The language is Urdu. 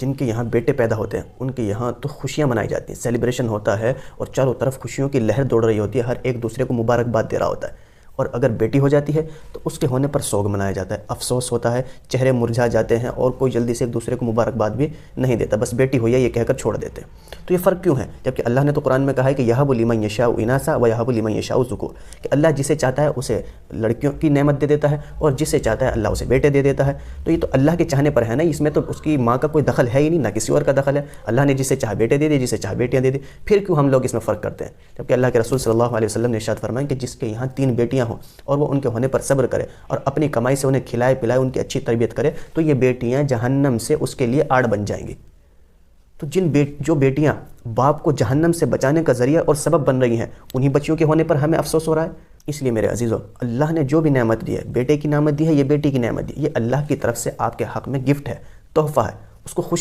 جن کے یہاں بیٹے پیدا ہوتے ہیں ان کے یہاں تو خوشیاں منائی جاتی ہیں، سیلیبریشن ہوتا ہے اور چاروں طرف خوشیوں کی لہر دوڑ رہی ہوتی ہے، ہر ایک دوسرے کو مبارکباد دے رہا ہوتا ہے۔ اور اگر بیٹی ہو جاتی ہے تو اس کے ہونے پر سوگ منایا جاتا ہے، افسوس ہوتا ہے، چہرے مرجھا جاتے ہیں اور کوئی جلدی سے ایک دوسرے کو مبارکباد بھی نہیں دیتا، بس بیٹی ہوئی ہے یہ کہہ کر چھوڑ دیتے ہیں۔ تو یہ فرق کیوں ہے؟ جبکہ اللہ نے تو قرآن میں کہا ہے کہ یہب لمن یشاء اناسا و یہب لمن یشاء ذکور، کہ اللہ جسے چاہتا ہے اسے لڑکیوں کی نعمت دے دیتا ہے اور جسے چاہتا ہے اللہ اسے بیٹے دے دیتا ہے۔ تو یہ تو اللہ کے چاہنے پر ہے نا، اس میں تو اس کی ماں کا کوئی دخل ہے ہی نہیں، نہ کسی اور کا دخل ہے۔ اللہ نے جسے چاہا بیٹے دے دیے، جسے چاہا بیٹیاں دے دی، پھر کیوں ہم لوگ اس میں فرق کرتے ہیں؟ جبکہ اللہ کے رسول صلی اللہ علیہ وسلم نے ارشاد فرمایا کہ جس کے یہاں 3 بیٹیاں ہوں اور وہ ان کے ہونے پر صبر کرے اور اپنی کمائی سے انہیں کھلائے پلائے، ان کی اچھی تربیت کرے، تو یہ بیٹیاں جہنم سے اس کے لیے آڑ بن جائیں گی۔ تو جو بیٹیاں باپ کو جہنم سے بچانے کا ذریعہ اور سبب بن رہی ہیں، انہی بچیوں کے ہونے پر ہمیں افسوس ہو رہا ہے۔ اس لیے میرے عزیزو، اللہ نے جو بھی نعمت دی ہے، بیٹے کی نعمت دی ہے، یہ بیٹی کی نعمت دی ہے، یہ اللہ کی طرف سے آپ کے حق میں گفٹ ہے، تحفہ ہے، اس کو خوشی